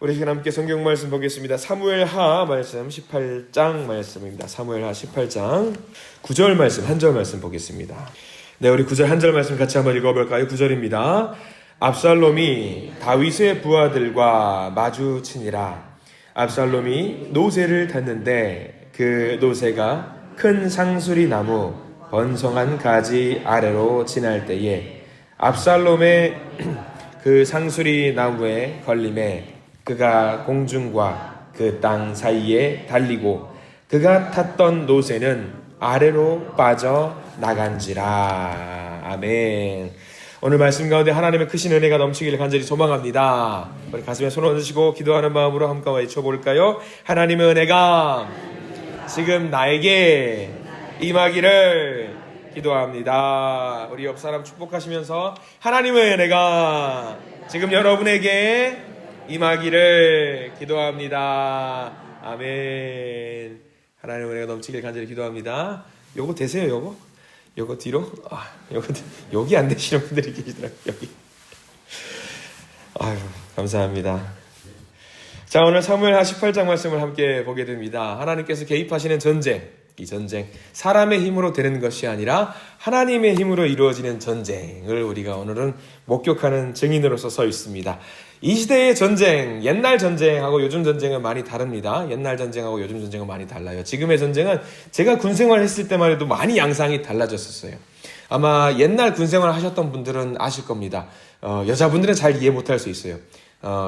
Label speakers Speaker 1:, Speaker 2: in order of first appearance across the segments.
Speaker 1: 우리 시간 함께 성경 말씀 보겠습니다. 사무엘하 말씀 18장 말씀입니다. 사무엘하 18장 9절 말씀, 한 절 말씀 보겠습니다. 네, 우리 9절 한 절 말씀 같이 한번 읽어볼까요? 9절입니다. 압살롬이 다윗의 부하들과 마주치니라. 압살롬이 노새를 탔는데 그 노새가 큰 상수리 나무 번성한 가지 아래로 지날 때에 압살롬의 그 상수리 나무에 걸림에 그가 공중과 그 땅 사이에 달리고 그가 탔던 노새는 아래로 빠져 나간지라. 아멘. 오늘 말씀 가운데 하나님의 크신 은혜가 넘치기를 간절히 소망합니다. 우리 가슴에 손을 얹으시고 기도하는 마음으로 함께 외쳐볼까요? 하나님의 은혜가 지금 나에게 임하기를 기도합니다. 우리 옆 사람 축복하시면서 하나님의 은혜가 지금 여러분에게 임하기를 기도합니다. 아멘. 하나님의 은혜가 넘치길 간절히 기도합니다. 요거 되세요, 요거? 요거 뒤로? 요거 여기 안 되시는 분들이 계시더라고요. 여기. 아유, 감사합니다. 자, 오늘 사무엘하 18장 말씀을 함께 보게 됩니다. 하나님께서 개입하시는 전쟁, 이 전쟁, 사람의 힘으로 되는 것이 아니라 하나님의 힘으로 이루어지는 전쟁을 우리가 오늘은 목격하는 증인으로서 서 있습니다. 이 시대의 전쟁, 옛날 전쟁하고 요즘 전쟁은 많이 다릅니다. 옛날 전쟁하고 요즘 전쟁은 많이 달라요. 지금의 전쟁은 제가 군생활 했을 때만 해도 많이 양상이 달라졌었어요. 아마 옛날 군생활 하셨던 분들은 아실 겁니다. 여자분들은 잘 이해 못할 수 있어요.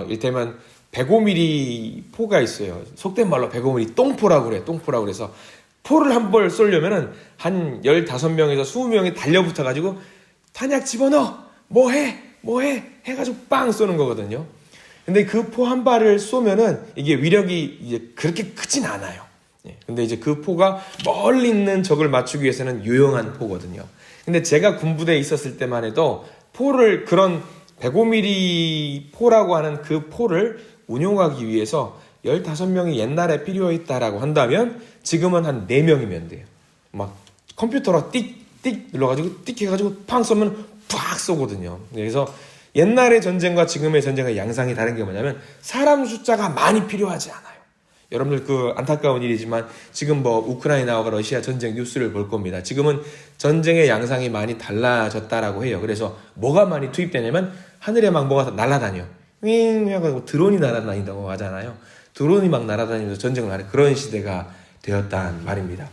Speaker 1: 일테면 105mm 포가 있어요. 속된 말로 105mm 똥포라고 그래요. 똥포라고 그래서 포를 한 벌 쏘려면은 한 15명에서 20명이 달려붙어가지고 탄약 집어넣어! 뭐해! 해가지고 빵 쏘는 거거든요. 근데 그 포 한 발을 쏘면은 이게 위력이 이제 그렇게 크진 않아요. 근데 이제 그 포가 멀리 있는 적을 맞추기 위해서는 유용한 포거든요. 근데 제가 군부대에 있었을 때만 해도 포를 그런 105mm 포라고 하는 그 포를 운용하기 위해서 15명이 옛날에 필요했다라고 한다면 지금은 한 4명이면 돼요. 막 컴퓨터로 띡 눌러가지고 띡 해가지고 팡 쏘면 팍 쏘거든요. 그래서 옛날의 전쟁과 지금의 전쟁의 양상이 다른 게 뭐냐면 사람 숫자가 많이 필요하지 않아요. 여러분들 그 안타까운 일이지만 지금 뭐 우크라이나와 러시아 전쟁 뉴스를 볼 겁니다. 지금은 전쟁의 양상이 많이 달라졌다라고 해요. 그래서 뭐가 많이 투입되냐면 하늘에 막 뭐가 날아다녀. 윙 하고 드론이 날아다닌다고 하잖아요. 드론이 막 날아다니면서 전쟁을 하는 그런 시대가 되었단 말입니다.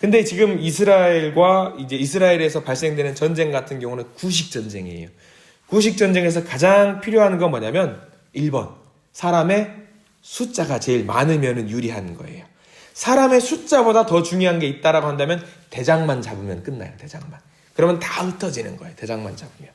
Speaker 1: 근데 지금 이스라엘과 이제 이스라엘에서 발생되는 전쟁 같은 경우는 구식 전쟁이에요. 구식 전쟁에서 가장 필요한 건 뭐냐면 1번 사람의 숫자가 제일 많으면 유리한 거예요. 사람의 숫자보다 더 중요한 게 있다라고 한다면 대장만 잡으면 끝나요. 대장만. 그러면 다 흩어지는 거예요. 대장만 잡으면.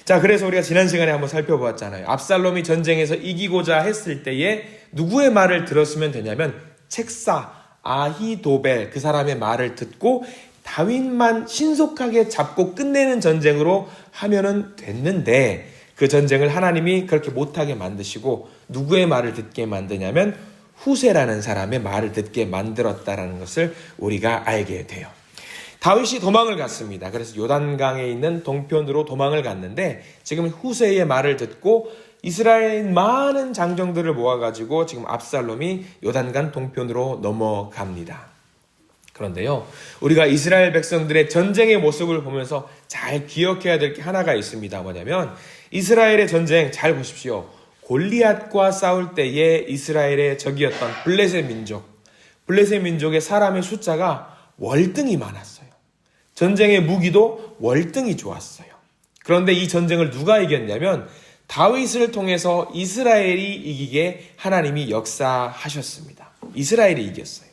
Speaker 1: 자, 그래서 우리가 지난 시간에 한번 살펴보았잖아요. 압살롬이 전쟁에서 이기고자 했을 때에 누구의 말을 들었으면 되냐면 책사 아히도벨 그 사람의 말을 듣고 다윗만 신속하게 잡고 끝내는 전쟁으로 하면은 됐는데 그 전쟁을 하나님이 그렇게 못하게 만드시고 누구의 말을 듣게 만드냐면 후세라는 사람의 말을 듣게 만들었다라는 것을 우리가 알게 돼요. 다윗이 도망을 갔습니다. 그래서 요단강에 있는 동편으로 도망을 갔는데 지금 후세의 말을 듣고 이스라엘 많은 장정들을 모아가지고 지금 압살롬이 요단강 동편으로 넘어갑니다. 그런데요, 우리가 이스라엘 백성들의 전쟁의 모습을 보면서 잘 기억해야 될 게 하나가 있습니다. 뭐냐면 이스라엘의 전쟁 잘 보십시오. 골리앗과 싸울 때에 이스라엘의 적이었던 블레셋 민족의 사람의 숫자가 월등히 많았어요. 전쟁의 무기도 월등히 좋았어요. 그런데 이 전쟁을 누가 이겼냐면 다윗을 통해서 이스라엘이 이기게 하나님이 역사하셨습니다. 이스라엘이 이겼어요.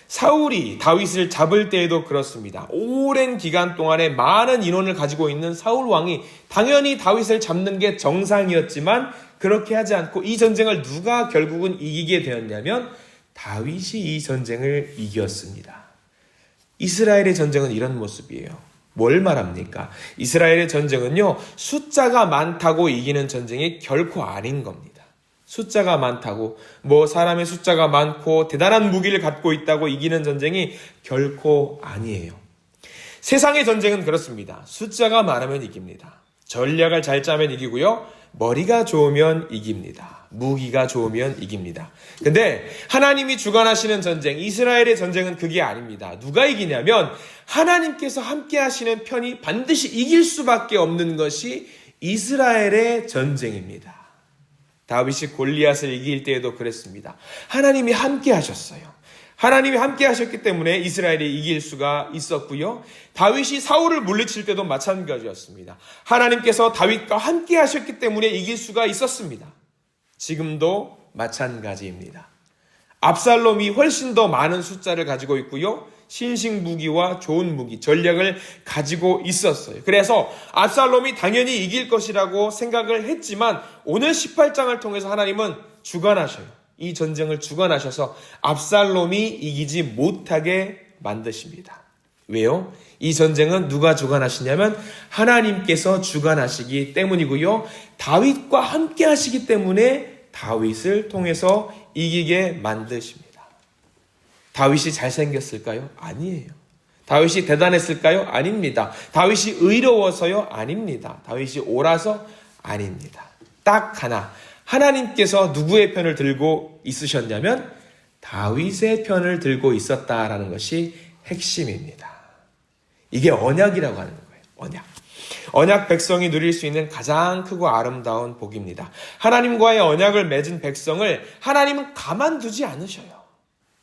Speaker 1: 사울이 다윗을 잡을 때에도 그렇습니다. 오랜 기간 동안에 많은 인원을 가지고 있는 사울 왕이 당연히 다윗을 잡는 게 정상이었지만 그렇게 하지 않고 이 전쟁을 누가 결국은 이기게 되었냐면 다윗이 이 전쟁을 이겼습니다. 이스라엘의 전쟁은 이런 모습이에요. 뭘 말합니까? 이스라엘의 전쟁은요, 숫자가 많다고 이기는 전쟁이 결코 아닌 겁니다. 숫자가 많다고, 사람의 숫자가 많고 대단한 무기를 갖고 있다고 이기는 전쟁이 결코 아니에요. 세상의 전쟁은 그렇습니다. 숫자가 많으면 이깁니다. 전략을 잘 짜면 이기고요. 머리가 좋으면 이깁니다. 무기가 좋으면 이깁니다. 근데 하나님이 주관하시는 전쟁, 이스라엘의 전쟁은 그게 아닙니다. 누가 이기냐면 하나님께서 함께 하시는 편이 반드시 이길 수밖에 없는 것이 이스라엘의 전쟁입니다. 다윗이 골리앗을 이길 때에도 그랬습니다. 하나님이 함께 하셨어요. 하나님이 함께 하셨기 때문에 이스라엘이 이길 수가 있었고요. 다윗이 사울을 물리칠 때도 마찬가지였습니다. 하나님께서 다윗과 함께 하셨기 때문에 이길 수가 있었습니다. 지금도 마찬가지입니다. 압살롬이 훨씬 더 많은 숫자를 가지고 있고요. 신식 무기와 좋은 무기, 전략을 가지고 있었어요. 그래서 압살롬이 당연히 이길 것이라고 생각을 했지만 오늘 18장을 통해서 하나님은 주관하셔요. 이 전쟁을 주관하셔서 압살롬이 이기지 못하게 만드십니다. 왜요? 이 전쟁은 누가 주관하시냐면 하나님께서 주관하시기 때문이고요. 다윗과 함께 하시기 때문에 다윗을 통해서 이기게 만드십니다. 다윗이 잘생겼을까요? 아니에요. 다윗이 대단했을까요? 아닙니다. 다윗이 의로워서요? 아닙니다. 다윗이 옳아서? 아닙니다. 딱 하나. 하나님께서 누구의 편을 들고 있으셨냐면 다윗의 편을 들고 있었다라는 것이 핵심입니다. 이게 언약이라고 하는 거예요. 언약. 언약 백성이 누릴 수 있는 가장 크고 아름다운 복입니다. 하나님과의 언약을 맺은 백성을 하나님은 가만두지 않으셔요.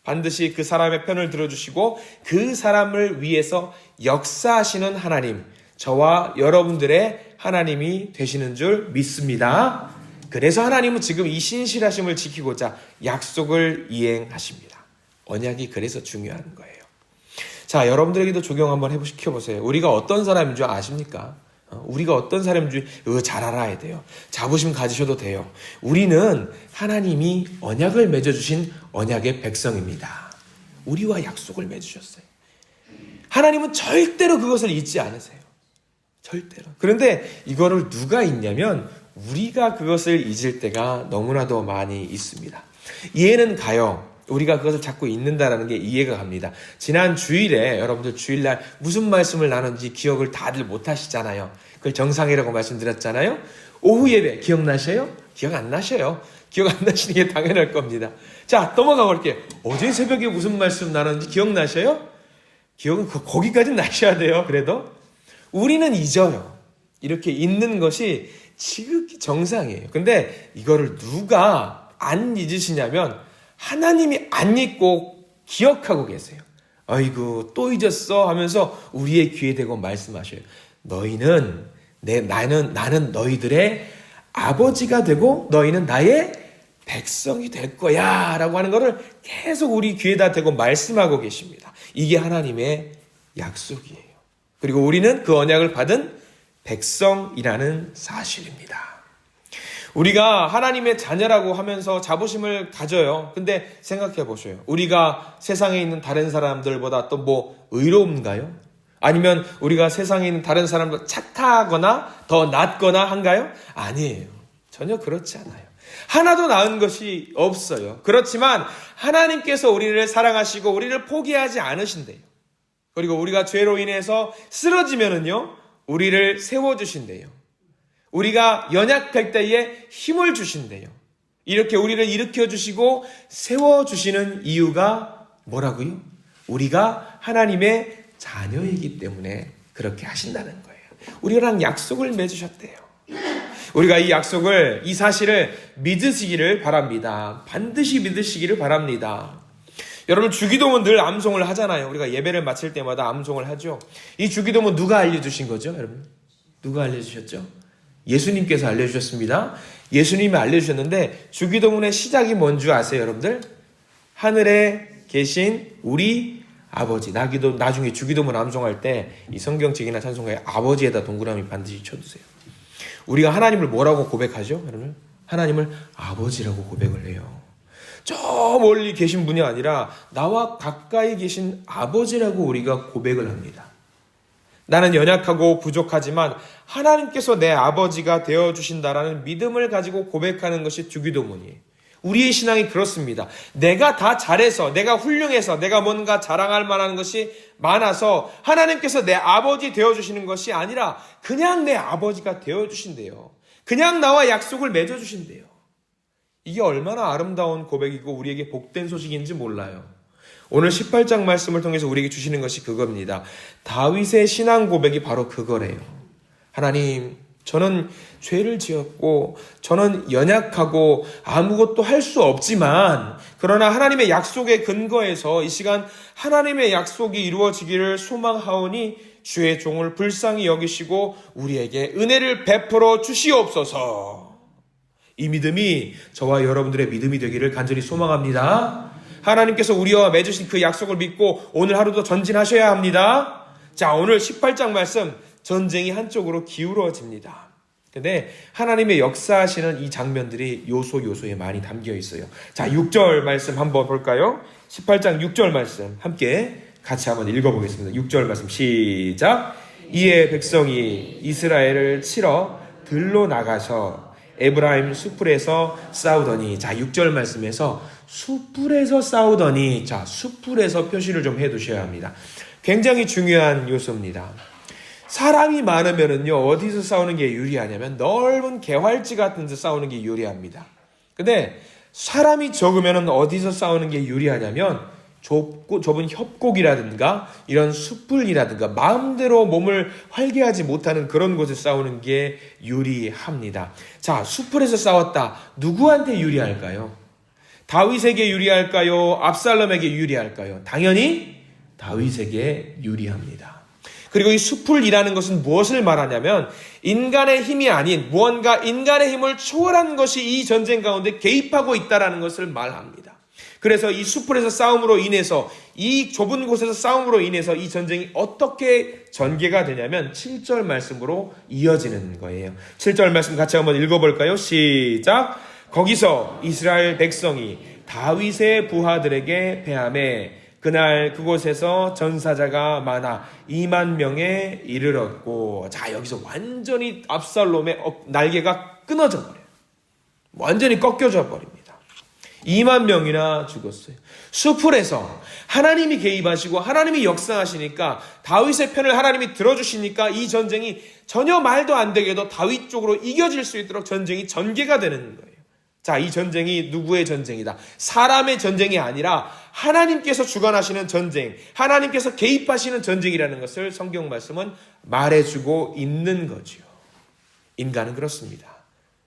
Speaker 1: 반드시 그 사람의 편을 들어주시고 그 사람을 위해서 역사하시는 하나님, 저와 여러분들의 하나님이 되시는 줄 믿습니다. 그래서 하나님은 지금 이 신실하심을 지키고자 약속을 이행하십니다. 언약이 그래서 중요한 거예요. 자, 여러분들에게도 적용 한번 시켜보세요. 우리가 어떤 사람인 줄 아십니까? 우리가 어떤 사람인 줄 잘 알아야 돼요. 자부심 가지셔도 돼요. 우리는 하나님이 언약을 맺어주신 언약의 백성입니다. 우리와 약속을 맺으셨어요. 하나님은 절대로 그것을 잊지 않으세요. 절대로. 그런데 이거를 누가 잊냐면 우리가 그것을 잊을 때가 너무나도 많이 있습니다. 이해는 가요. 우리가 그것을 자꾸 잊는다라는 게 이해가 갑니다. 지난 주일에 여러분들 주일날 무슨 말씀을 나눴는지 기억을 다들 못 하시잖아요. 그걸 정상이라고 말씀드렸잖아요. 오후 예배 기억나셔요? 기억 안 나셔요. 기억 안 나시는 게 당연할 겁니다. 자, 넘어가 볼게요. 어제 새벽에 무슨 말씀 나눴는지 기억나셔요? 기억은 거기까지 나셔야 돼요. 그래도 우리는 잊어요. 이렇게 잊는 것이 지극히 정상이에요. 근데 이거를 누가 안 잊으시냐면 하나님이 안 잊고 기억하고 계세요. 아이고 또 잊었어 하면서 우리의 귀에 대고 말씀하셔요. 나는 너희들의 아버지가 되고 너희는 나의 백성이 될 거야 라고 하는 것을 계속 우리 귀에다 대고 말씀하고 계십니다. 이게 하나님의 약속이에요. 그리고 우리는 그 언약을 받은 백성이라는 사실입니다. 우리가 하나님의 자녀라고 하면서 자부심을 가져요. 근데 생각해 보셔요. 우리가 세상에 있는 다른 사람들보다 또 뭐 의로운가요? 아니면 우리가 세상에 있는 다른 사람보다 착하거나 더 낫거나 한가요? 아니에요. 전혀 그렇지 않아요. 하나도 나은 것이 없어요. 그렇지만 하나님께서 우리를 사랑하시고 우리를 포기하지 않으신대요. 그리고 우리가 죄로 인해서 쓰러지면은요, 우리를 세워주신대요. 우리가 연약할 때에 힘을 주신대요. 이렇게 우리를 일으켜주시고 세워주시는 이유가 뭐라고요? 우리가 하나님의 자녀이기 때문에 그렇게 하신다는 거예요. 우리랑 약속을 맺으셨대요. 우리가 이 약속을, 이 사실을 믿으시기를 바랍니다. 반드시 믿으시기를 바랍니다. 여러분, 주기도문 늘 암송을 하잖아요. 우리가 예배를 마칠 때마다 암송을 하죠. 이 주기도문 누가 알려주신 거죠, 여러분? 누가 알려주셨죠? 예수님께서 알려주셨습니다. 예수님이 알려주셨는데 주기도문의 시작이 뭔 줄 아세요, 여러분들? 하늘에 계신 우리 아버지. 나중에 주기도문 암송할 때 이 성경책이나 찬송가에 아버지에다 동그라미 반드시 쳐두세요. 우리가 하나님을 뭐라고 고백하죠, 여러분? 하나님을 아버지라고 고백을 해요. 저 멀리 계신 분이 아니라 나와 가까이 계신 아버지라고 우리가 고백을 합니다. 나는 연약하고 부족하지만 하나님께서 내 아버지가 되어주신다라는 믿음을 가지고 고백하는 것이 주기도문이에요. 우리의 신앙이 그렇습니다. 내가 다 잘해서, 내가 훌륭해서, 내가 뭔가 자랑할 만한 것이 많아서 하나님께서 내 아버지 되어주시는 것이 아니라 그냥 내 아버지가 되어주신대요. 그냥 나와 약속을 맺어주신대요. 이게 얼마나 아름다운 고백이고 우리에게 복된 소식인지 몰라요. 오늘 18장 말씀을 통해서 우리에게 주시는 것이 그겁니다. 다윗의 신앙 고백이 바로 그거래요. 하나님, 저는 죄를 지었고 저는 연약하고 아무것도 할 수 없지만 그러나 하나님의 약속에 근거해서 이 시간 하나님의 약속이 이루어지기를 소망하오니 주의 종을 불쌍히 여기시고 우리에게 은혜를 베풀어 주시옵소서. 이 믿음이 저와 여러분들의 믿음이 되기를 간절히 소망합니다. 하나님께서 우리와 맺으신 그 약속을 믿고 오늘 하루도 전진하셔야 합니다. 자, 오늘 18장 말씀, 전쟁이 한쪽으로 기울어집니다. 근데 하나님의 역사하시는 이 장면들이 요소에 많이 담겨 있어요. 자, 6절 말씀 한번 볼까요? 18장 6절 말씀 함께 같이 한번 읽어보겠습니다. 6절 말씀 시작. 이에 백성이 이스라엘을 치러 들로 나가서 에브라임 숯불에서 싸우더니. 자, 6절 말씀에서 숯불에서 싸우더니. 자, 숯불에서 표시를 좀 해두셔야 합니다. 굉장히 중요한 요소입니다. 사람이 많으면은요, 어디서 싸우는 게 유리하냐면 넓은 개활지 같은 데서 싸우는 게 유리합니다. 근데 사람이 적으면은 어디서 싸우는 게 유리하냐면 좁은 협곡이라든가 이런 숯불이라든가 마음대로 몸을 활개하지 못하는 그런 곳에 싸우는 게 유리합니다. 자, 숯불에서 싸웠다. 누구한테 유리할까요? 다윗에게 유리할까요? 압살롬에게 유리할까요? 당연히 다윗에게 유리합니다. 그리고 이 숯불이라는 것은 무엇을 말하냐면 인간의 힘이 아닌 무언가 인간의 힘을 초월한 것이 이 전쟁 가운데 개입하고 있다는 것을 말합니다. 그래서 이 숯불에서 싸움으로 인해서 이 좁은 곳에서 싸움으로 인해서 이 전쟁이 어떻게 전개가 되냐면 7절 말씀으로 이어지는 거예요. 7절 말씀 같이 한번 읽어볼까요? 시작. 거기서 이스라엘 백성이 다윗의 부하들에게 패하매 그날 그곳에서 전사자가 많아 2만 명에 이르렀고. 자, 여기서 완전히 압살롬의 날개가 끊어져 버려요. 완전히 꺾여져 버립니다. 2만 명이나 죽었어요. 숲풀에서 하나님이 개입하시고 하나님이 역사하시니까 다윗의 편을 하나님이 들어주시니까 이 전쟁이 전혀 말도 안 되게도 다윗 쪽으로 이겨질 수 있도록 전쟁이 전개가 되는 거예요. 자, 이 전쟁이 누구의 전쟁이다? 사람의 전쟁이 아니라 하나님께서 주관하시는 전쟁, 하나님께서 개입하시는 전쟁이라는 것을 성경 말씀은 말해주고 있는 거죠. 인간은 그렇습니다.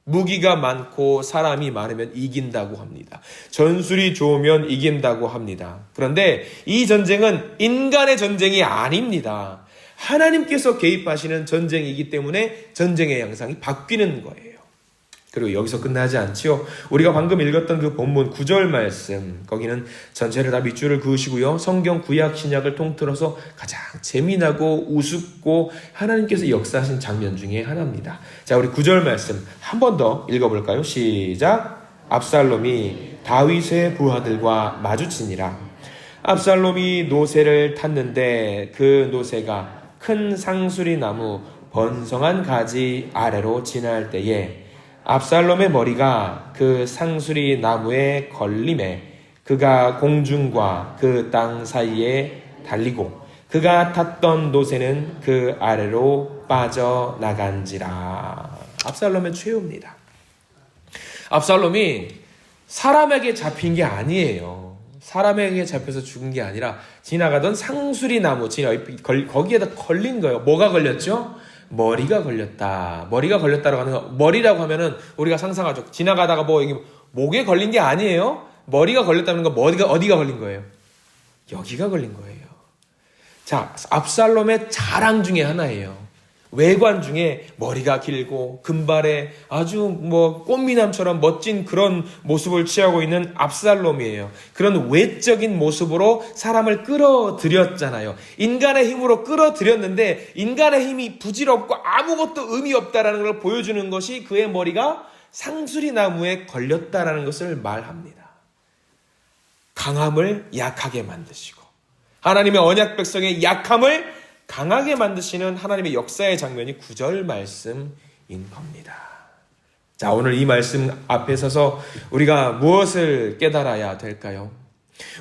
Speaker 1: 무기가 많고 사람이 많으면 이긴다고 합니다. 전술이 좋으면 이긴다고 합니다. 그런데 이 전쟁은 인간의 전쟁이 아닙니다. 하나님께서 개입하시는 전쟁이기 때문에 전쟁의 양상이 바뀌는 거예요. 그리고 여기서 끝나지 않지요. 우리가 방금 읽었던 그 본문 9절 말씀, 거기는 전체를 다 밑줄을 그으시고요. 성경 구약 신약을 통틀어서 가장 재미나고 우습고 하나님께서 역사하신 장면 중에 하나입니다. 자, 우리 9절 말씀 한 번 더 읽어볼까요? 시작. 압살롬이 다윗의 부하들과 마주치니라. 압살롬이 노새를 탔는데 그 노새가 큰 상수리 나무 번성한 가지 아래로 지날 때에 압살롬의 머리가 그 상수리 나무에 걸림에 그가 공중과 그 땅 사이에 달리고 그가 탔던 노새는 그 아래로 빠져나간지라. 압살롬의 최후입니다. 압살롬이 사람에게 잡힌 게 아니에요. 사람에게 잡혀서 죽은 게 아니라 지나가던 상수리 나무 거기에다 걸린 거예요. 뭐가 걸렸죠? 머리가 걸렸다. 머리가 걸렸다라고 하는 거, 머리라고 하면은 우리가 상상하죠. 지나가다가 이게 목에 걸린 게 아니에요. 머리가 걸렸다는 건 어디가 걸린 거예요? 여기가 걸린 거예요. 자, 압살롬의 자랑 중에 하나예요. 외관 중에 머리가 길고 금발에 아주 꽃미남처럼 멋진 그런 모습을 취하고 있는 압살롬이에요. 그런 외적인 모습으로 사람을 끌어들였잖아요. 인간의 힘으로 끌어들였는데 인간의 힘이 부질없고 아무것도 의미 없다라는 걸 보여주는 것이 그의 머리가 상수리 나무에 걸렸다라는 것을 말합니다. 강함을 약하게 만드시고 하나님의 언약 백성의 약함을 강하게 만드시는 하나님의 역사의 장면이 9절 말씀인 겁니다. 자, 오늘 이 말씀 앞에 서서 우리가 무엇을 깨달아야 될까요?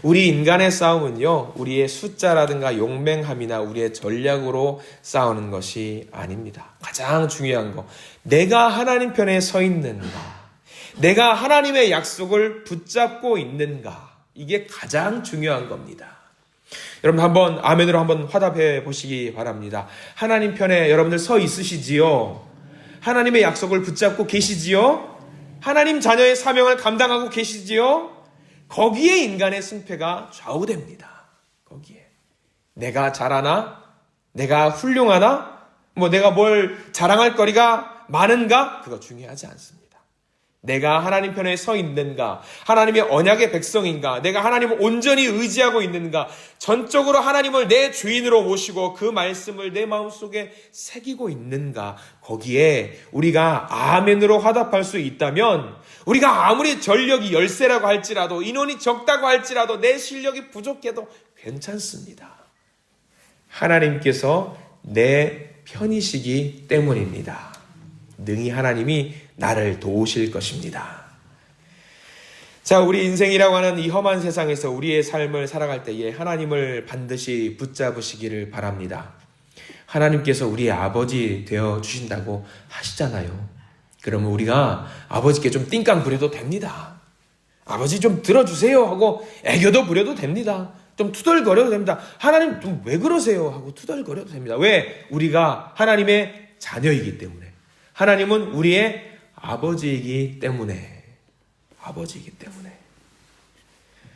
Speaker 1: 우리 인간의 싸움은요, 우리의 숫자라든가 용맹함이나 우리의 전략으로 싸우는 것이 아닙니다. 가장 중요한 거, 내가 하나님 편에 서 있는가, 내가 하나님의 약속을 붙잡고 있는가, 이게 가장 중요한 겁니다. 여러분 한번 아멘으로 한번 화답해 보시기 바랍니다. 하나님 편에 여러분들 서 있으시지요? 하나님의 약속을 붙잡고 계시지요? 하나님 자녀의 사명을 감당하고 계시지요? 거기에 인간의 승패가 좌우됩니다. 거기에. 내가 잘하나? 내가 훌륭하나? 내가 뭘 자랑할 거리가 많은가? 그거 중요하지 않습니다. 내가 하나님 편에 서 있는가? 하나님의 언약의 백성인가? 내가 하나님을 온전히 의지하고 있는가? 전적으로 하나님을 내 주인으로 모시고 그 말씀을 내 마음속에 새기고 있는가? 거기에 우리가 아멘으로 화답할 수 있다면, 우리가 아무리 전력이 열세라고 할지라도, 인원이 적다고 할지라도, 내 실력이 부족해도 괜찮습니다. 하나님께서 내 편이시기 때문입니다. 능히 하나님이 나를 도우실 것입니다. 자, 우리 인생이라고 하는 이 험한 세상에서 우리의 삶을 살아갈 때에 하나님을 반드시 붙잡으시기를 바랍니다. 하나님께서 우리의 아버지 되어 주신다고 하시잖아요. 그러면 우리가 아버지께 좀 띵깡 부려도 됩니다. 아버지 좀 들어주세요 하고 애교도 부려도 됩니다. 좀 투덜거려도 됩니다. 하나님 좀 왜 그러세요 하고 투덜거려도 됩니다. 왜? 우리가 하나님의 자녀이기 때문에. 하나님은 우리의 아버지이기 때문에. 아버지이기 때문에.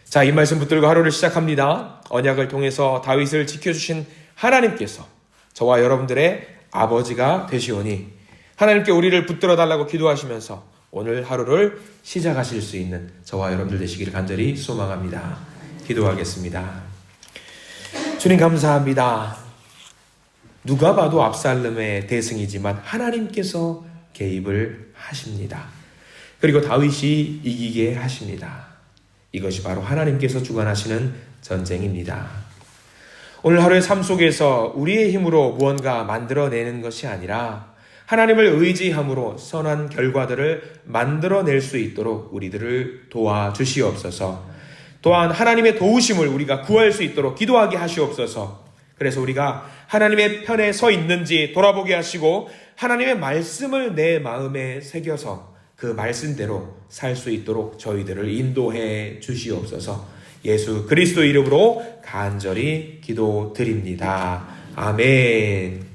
Speaker 1: 자, 이 말씀 붙들고 하루를 시작합니다. 언약을 통해서 다윗을 지켜주신 하나님께서 저와 여러분들의 아버지가 되시오니 하나님께 우리를 붙들어 달라고 기도하시면서 오늘 하루를 시작하실 수 있는 저와 여러분들 되시기를 간절히 소망합니다. 기도하겠습니다. 주님 감사합니다. 누가 봐도 압살롬의 대승이지만 하나님께서 개입을 하십니다. 그리고 다윗이 이기게 하십니다. 이것이 바로 하나님께서 주관하시는 전쟁입니다. 오늘 하루의 삶 속에서 우리의 힘으로 무언가 만들어내는 것이 아니라 하나님을 의지함으로 선한 결과들을 만들어낼 수 있도록 우리들을 도와주시옵소서. 또한 하나님의 도우심을 우리가 구할 수 있도록 기도하게 하시옵소서. 그래서 우리가 하나님의 편에 서 있는지 돌아보게 하시고 하나님의 말씀을 내 마음에 새겨서 그 말씀대로 살 수 있도록 저희들을 인도해 주시옵소서. 예수 그리스도 이름으로 간절히 기도드립니다. 아멘.